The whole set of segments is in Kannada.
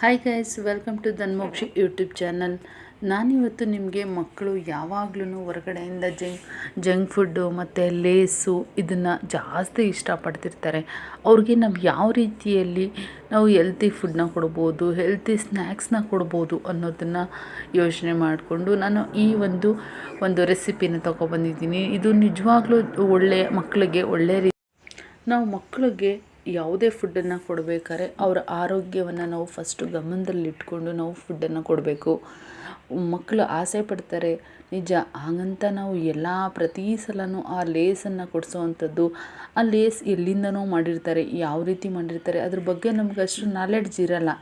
Hi guys, welcome to Dhanmokshi YouTube channel. ನಾನಿವತ್ತು ನಿಮಗೆ ಮಕ್ಕಳು ಯಾವಾಗ್ಲೂ ಹೊರಗಡೆಯಿಂದ ಜಂಕ್ ಫುಡ್ಡು ಮತ್ತು ಲೇಸು ಇದನ್ನು ಜಾಸ್ತಿ ಇಷ್ಟಪಡ್ತಿರ್ತಾರೆ. ಅವ್ರಿಗೆ ನಾವು ಯಾವ ರೀತಿಯಲ್ಲಿ ನಾವು ಹೆಲ್ತಿ ಫುಡ್ನ ಕೊಡ್ಬೋದು, ಹೆಲ್ತಿ ಸ್ನ್ಯಾಕ್ಸ್ನ ಕೊಡ್ಬೋದು ಅನ್ನೋದನ್ನು ಯೋಚನೆ ಮಾಡಿಕೊಂಡು ನಾನು ಈ ಒಂದು ರೆಸಿಪಿನ ತೊಗೊಬಂದಿದ್ದೀನಿ. ಇದು ನಿಜವಾಗ್ಲೂ ಮಕ್ಕಳಿಗೆ ಒಳ್ಳೆ ನಾವು ಮಕ್ಕಳಿಗೆ ಯಾವುದೇ ಫುಡ್ಡನ್ನು ಕೊಡಬೇಕಾದ್ರೆ ಅವರ ಆರೋಗ್ಯವನ್ನು ನಾವು ಫಸ್ಟು ಗಮನದಲ್ಲಿಟ್ಕೊಂಡು ನಾವು ಫುಡ್ಡನ್ನು ಕೊಡಬೇಕು. ಮಕ್ಕಳು ಆಸೆ ಪಡ್ತಾರೆ ನಿಜ, ಹಾಗಂತ ನಾವು ಪ್ರತಿ ಸಲವೂ ಆ ಲೇಸನ್ನು ಕೊಡಿಸೋವಂಥದ್ದು, ಆ ಲೇಸ್ ಎಲ್ಲಿಂದನೋ ಮಾಡಿರ್ತಾರೆ, ಯಾವ ರೀತಿ ಮಾಡಿರ್ತಾರೆ ಅದ್ರ ಬಗ್ಗೆ ನಮ್ಗೆ ಅಷ್ಟು ನಾಲೆಡ್ಜ್ ಇರೋಲ್ಲ.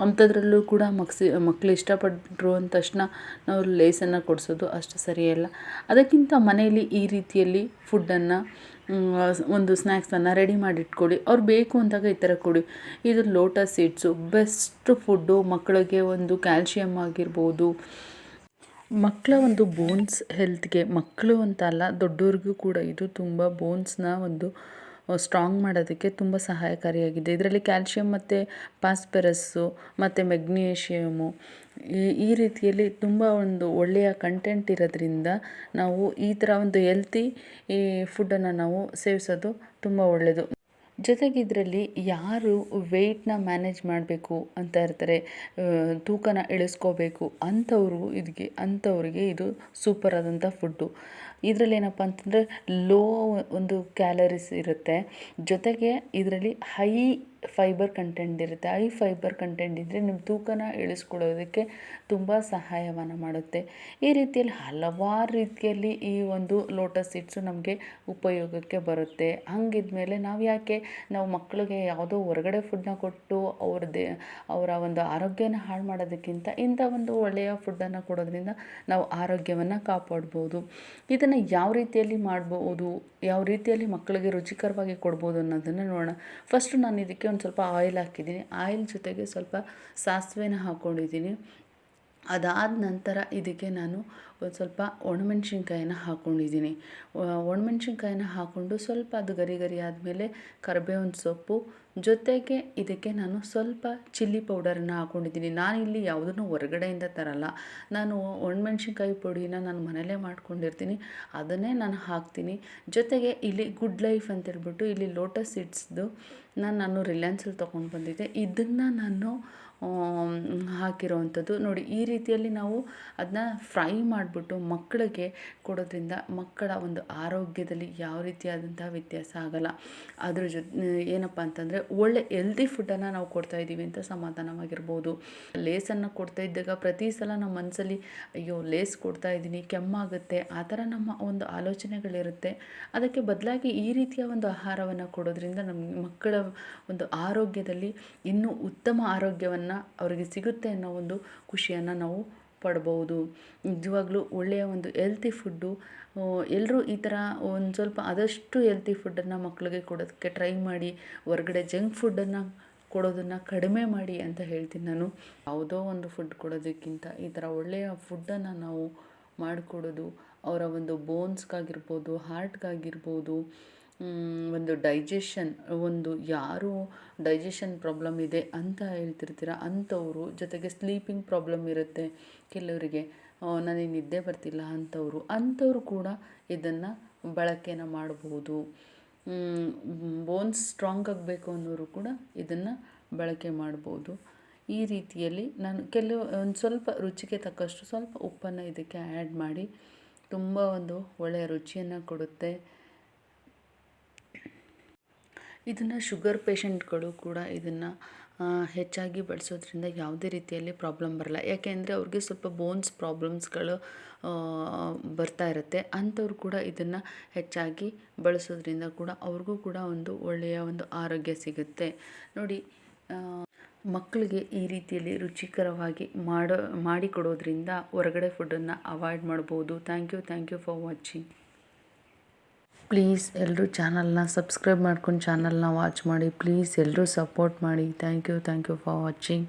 ಅಂಥದ್ರಲ್ಲೂ ಕೂಡ ಮಕ್ಕಳು ಇಷ್ಟಪಟ್ಟರು ಅಂದ ತಕ್ಷಣ ನಾವು ಲೇಸನ್ನು ಕೊಡಿಸೋದು ಅಷ್ಟು ಸರಿಯಲ್ಲ. ಅದಕ್ಕಿಂತ ಮನೆಯಲ್ಲಿ ಈ ರೀತಿಯಲ್ಲಿ ಫುಡ್ಡನ್ನು ಒಂದು ಸ್ನ್ಯಾಕ್ಸನ್ನು ರೆಡಿ ಮಾಡಿಟ್ಕೊಳ್ಳಿ. ಅವ್ರು ಬೇಕು ಅಂದಾಗ ಈ ಥರ ಕೊಡಿ. ಇದು ಲೋಟಸ್ ಸೀಡ್ಸು ಬೆಸ್ಟ್ ಫುಡ್ಡು. ಮಕ್ಕಳಿಗೆ ಒಂದು ಕ್ಯಾಲ್ಶಿಯಮ್ ಆಗಿರ್ಬೋದು, ಮಕ್ಕಳ ಒಂದು ಬೋನ್ಸ್ ಹೆಲ್ತ್ಗೆ, ಮಕ್ಕಳು ಅಂತ ಅಲ್ಲ ದೊಡ್ಡವ್ರಿಗೂ ಕೂಡ ಇದು ತುಂಬ ಬೋನ್ಸ್ನ ಒಂದು ಸ್ಟ್ರಾಂಗ್ ಮಾಡೋದಕ್ಕೆ ತುಂಬ ಸಹಾಯಕಾರಿಯಾಗಿದೆ. ಇದರಲ್ಲಿ ಕ್ಯಾಲ್ಶಿಯಮ್ ಮತ್ತು ಫಾಸ್ಫರಸ್ಸು ಮತ್ತು ಮೆಗ್ನೀಷಿಯಮು ಈ ರೀತಿಯಲ್ಲಿ ತುಂಬ ಒಂದು ಒಳ್ಳೆಯ ಕಂಟೆಂಟ್ ಇರೋದ್ರಿಂದ ನಾವು ಈ ಥರ ಒಂದು ಹೆಲ್ತಿ ಫುಡ್ಡನ್ನು ನಾವು ಸೇವಿಸೋದು ತುಂಬ ಒಳ್ಳೆಯದು. ಜೊತೆಗೆ ಇದರಲ್ಲಿ ಯಾರು ವೆಯ್ಟ್ನ ಮ್ಯಾನೇಜ್ ಮಾಡಬೇಕು ಅಂತ ಇರ್ತಾರೆ, ತೂಕನ ಇಳಿಸ್ಕೋಬೇಕು ಅಂಥವ್ರಿಗೆ ಇದು ಸೂಪರ್ ಆದಂಥ ಫುಡ್ಡು. ಇದರಲ್ಲಿ ಏನಪ್ಪ ಅಂತಂದರೆ ಲೋ ಒಂದು ಕ್ಯಾಲರೀಸ್ ಇರುತ್ತೆ, ಜೊತೆಗೆ ಇದರಲ್ಲಿ ಹೈ ಫೈಬರ್ ಕಂಟೆಂಟ್ ಇರುತ್ತೆ. ಹೈ ಫೈಬರ್ ಕಂಟೆಂಟ್ ಇದ್ದರೆ ನಿಮ್ಮ ತೂಕನ ಇಳಿಸ್ಕೊಳ್ಳೋದಕ್ಕೆ ತುಂಬ ಸಹಾಯವನ್ನು ಮಾಡುತ್ತೆ. ಈ ರೀತಿಯಲ್ಲಿ ಹಲವಾರು ರೀತಿಯಲ್ಲಿ ಈ ಒಂದು ಲೋಟಸ್ ಸೀಡ್ಸು ನಮಗೆ ಉಪಯೋಗಕ್ಕೆ ಬರುತ್ತೆ. ಹಂಗಿದ್ಮೇಲೆ ನಾವು ಮಕ್ಕಳಿಗೆ ಯಾವುದೋ ಹೊರಗಡೆ ಫುಡ್ನ ಕೊಟ್ಟು ಅವರ ಒಂದು ಆರೋಗ್ಯನ ಹಾಳು ಮಾಡೋದಕ್ಕಿಂತ ಇಂಥ ಒಂದು ಒಳ್ಳೆಯ ಫುಡ್ಡನ್ನು ಕೊಡೋದ್ರಿಂದ ನಾವು ಆರೋಗ್ಯವನ್ನು ಕಾಪಾಡ್ಬೋದು. ಇದನ್ನು ಯಾವ ರೀತಿಯಲ್ಲಿ ಮಾಡ್ಬೋದು, ಯಾವ ರೀತಿಯಲ್ಲಿ ಮಕ್ಕಳಿಗೆ ರುಚಿಕರವಾಗಿ ಕೊಡ್ಬೋದು ಅನ್ನೋದನ್ನು ನೋಡೋಣ. ಫಸ್ಟು ನಾನು ಇದಕ್ಕೆ ಒಂದು ಸ್ವಲ್ಪ ಆಯಿಲ್ ಹಾಕಿದ್ದೀನಿ. ಆಯಿಲ್ ಜೊತೆಗೆ ಸ್ವಲ್ಪ ಸಾಸಿವೆನ ಹಾಕ್ಕೊಂಡಿದ್ದೀನಿ. ಅದಾದ ನಂತರ ಇದಕ್ಕೆ ನಾನು ಒಂದು ಸ್ವಲ್ಪ ಒಣಮೆಣ್ಸಿನ್ಕಾಯಿನ ಹಾಕ್ಕೊಂಡಿದ್ದೀನಿ. ಒಣಮೆಣ್ಸಿನ್ಕಾಯಿನ ಹಾಕ್ಕೊಂಡು ಸ್ವಲ್ಪ ಅದು ಗರಿ ಗರಿ ಆದಮೇಲೆ ಕರಿಬೇವಿನ ಸೊಪ್ಪು, ಜೊತೆಗೆ ಇದಕ್ಕೆ ನಾನು ಸ್ವಲ್ಪ ಚಿಲ್ಲಿ ಪೌಡರನ್ನು ಹಾಕ್ಕೊಂಡಿದ್ದೀನಿ. ನಾನಿಲ್ಲಿ ಯಾವುದನ್ನು ಹೊರಗಡೆಯಿಂದ ತರಲ್ಲ, ನಾನು ಒಣಮೆಣ್ಸಿನ್ಕಾಯಿ ಪುಡಿನ ನಾನು ಮನೆಯಲ್ಲೇ ಮಾಡ್ಕೊಂಡಿರ್ತೀನಿ, ಅದನ್ನೇ ನಾನು ಹಾಕ್ತೀನಿ. ಜೊತೆಗೆ ಇಲ್ಲಿ ಗುಡ್ ಲೈಫ್ ಅಂತೇಳ್ಬಿಟ್ಟು ಇಲ್ಲಿ ಲೋಟಸ್ ಸೀಡ್ಸ್ದು ನಾನು ರಿಲಯನ್ಸಲ್ಲಿ ತೊಗೊಂಡು ಬಂದಿದ್ದೆ. ಇದನ್ನು ನಾನು ಹಾಕಿರೋವಂಥದ್ದು ನೋಡಿ. ಈ ರೀತಿಯಲ್ಲಿ ನಾವು ಅದನ್ನ ಫ್ರೈ ಮಾಡಿಬಿಟ್ಟು ಮಕ್ಕಳಿಗೆ ಕೊಡೋದ್ರಿಂದ ಮಕ್ಕಳ ಒಂದು ಆರೋಗ್ಯದಲ್ಲಿ ಯಾವ ರೀತಿಯಾದಂಥ ವ್ಯತ್ಯಾಸ ಆಗೋಲ್ಲ. ಅದ್ರ ಏನಪ್ಪ ಅಂತಂದರೆ ಒಳ್ಳೆ ಹೆಲ್ದಿ ಫುಡ್ಡನ್ನು ನಾವು ಕೊಡ್ತಾಯಿದ್ದೀವಿ ಅಂತ ಸಮಾಧಾನವಾಗಿರ್ಬೋದು. ಲೇಸನ್ನು ಕೊಡ್ತಾ ಇದ್ದಾಗ ಪ್ರತಿ ಸಲ ನಮ್ಮ ಮನಸ್ಸಲ್ಲಿ ಅಯ್ಯೋ ಲೇಸ್ ಕೊಡ್ತಾಯಿದ್ದೀನಿ, ಕೆಮ್ಮಾಗುತ್ತೆ, ಆ ಥರ ನಮ್ಮ ಒಂದು ಆಲೋಚನೆಗಳಿರುತ್ತೆ. ಅದಕ್ಕೆ ಬದಲಾಗಿ ಈ ರೀತಿಯ ಒಂದು ಆಹಾರವನ್ನು ಕೊಡೋದ್ರಿಂದ ನಮ್ಮ ಮಕ್ಕಳ ಒಂದು ಆರೋಗ್ಯದಲ್ಲಿ ಇನ್ನೂ ಉತ್ತಮ ಆರೋಗ್ಯವನ್ನು ಅವರಿಗೆ ಸಿಗುತ್ತೆ ಅನ್ನೋ ಒಂದು ಖುಷಿಯನ್ನು ನಾವು ಪಡ್ಬೋದು. ನಿಜವಾಗ್ಲೂ ಒಳ್ಳೆಯ ಒಂದು ಹೆಲ್ತಿ ಫುಡ್ಡು. ಎಲ್ಲರೂ ಈ ಥರ ಒಂದು ಸ್ವಲ್ಪ ಆದಷ್ಟು ಹೆಲ್ತಿ ಫುಡ್ಡನ್ನು ಮಕ್ಕಳಿಗೆ ಕೊಡೋದಕ್ಕೆ ಟ್ರೈ ಮಾಡಿ. ಹೊರಗಡೆ ಜಂಕ್ ಫುಡ್ಡನ್ನು ಕೊಡೋದನ್ನು ಕಡಿಮೆ ಮಾಡಿ ಅಂತ ಹೇಳ್ತೀನಿ ನಾನು. ಯಾವುದೋ ಒಂದು ಫುಡ್ ಕೊಡೋದಕ್ಕಿಂತ ಈ ಥರ ಒಳ್ಳೆಯ ಫುಡ್ಡನ್ನು ನಾವು ಮಾಡಿಕೊಡೋದು ಅವರ ಒಂದು ಬೋನ್ಸ್ಗಾಗಿರ್ಬೋದು, ಹಾರ್ಟ್ಗಾಗಿರ್ಬೋದು, ಒಂದು ಯಾರು ಡೈಜೆಷನ್ ಪ್ರಾಬ್ಲಮ್ ಇದೆ ಅಂತ ಹೇಳ್ತಿರ್ತೀರ ಅಂಥವರು, ಜೊತೆಗೆ ಸ್ಲೀಪಿಂಗ್ ಪ್ರಾಬ್ಲಮ್ ಇರುತ್ತೆ ಕೆಲವರಿಗೆ, ನನಗೆ ನಿದ್ದೆ ಬರ್ತಿಲ್ಲ ಅಂಥವ್ರು ಕೂಡ ಇದನ್ನು ಬಳಕೆನ ಮಾಡಬಹುದು. ಬೋನ್ಸ್ ಸ್ಟ್ರಾಂಗ್ ಆಗಬೇಕು ಅನ್ನೋರು ಕೂಡ ಇದನ್ನು ಬಳಕೆ ಮಾಡ್ಬೋದು. ಈ ರೀತಿಯಲ್ಲಿ ನಾನು ಒಂದು ಸ್ವಲ್ಪ ರುಚಿಗೆ ತಕ್ಕಷ್ಟು ಸ್ವಲ್ಪ ಉಪ್ಪನ್ನು ಇದಕ್ಕೆ ಆ್ಯಡ್ ಮಾಡಿ ತುಂಬ ಒಂದು ಒಳ್ಳೆಯ ರುಚಿಯನ್ನು ಕೊಡುತ್ತೆ. ಇದನ್ನು ಶುಗರ್ ಪೇಷಂಟ್ಗಳು ಕೂಡ ಇದನ್ನು ಹೆಚ್ಚಾಗಿ ಬಳಸೋದ್ರಿಂದ ಯಾವುದೇ ರೀತಿಯಲ್ಲಿ ಪ್ರಾಬ್ಲಮ್ ಬರಲ್ಲ. ಯಾಕೆಂದರೆ ಅವ್ರಿಗೆ ಸ್ವಲ್ಪ ಬೋನ್ಸ್ ಪ್ರಾಬ್ಲಮ್ಸ್ಗಳು ಬರ್ತಾ ಇರುತ್ತೆ. ಅಂಥವ್ರು ಕೂಡ ಇದನ್ನು ಹೆಚ್ಚಾಗಿ ಬಳಸೋದ್ರಿಂದ ಕೂಡ ಅವ್ರಿಗೂ ಕೂಡ ಒಂದು ಒಳ್ಳೆಯ ಒಂದು ಆರೋಗ್ಯ ಸಿಗುತ್ತೆ. ನೋಡಿ, ಮಕ್ಕಳಿಗೆ ಈ ರೀತಿಯಲ್ಲಿ ರುಚಿಕರವಾಗಿ ಮಾಡಿಕೊಡೋದ್ರಿಂದ ಹೊರಗಡೆ ಫುಡ್ಡನ್ನು ಅವಾಯ್ಡ್ ಮಾಡ್ಬೋದು. Thank you for watching. Please ಎಲ್ಲರೂ ಚಾನಲ್ನ ಸಬ್ಸ್ಕ್ರೈಬ್ ಮಾಡ್ಕೊಂಡು ಚಾನಲ್ನ ವಾಚ್ ಮಾಡಿ. ಪ್ಲೀಸ್ ಎಲ್ಲರೂ ಸಪೋರ್ಟ್ ಮಾಡಿ. Thank you for watching.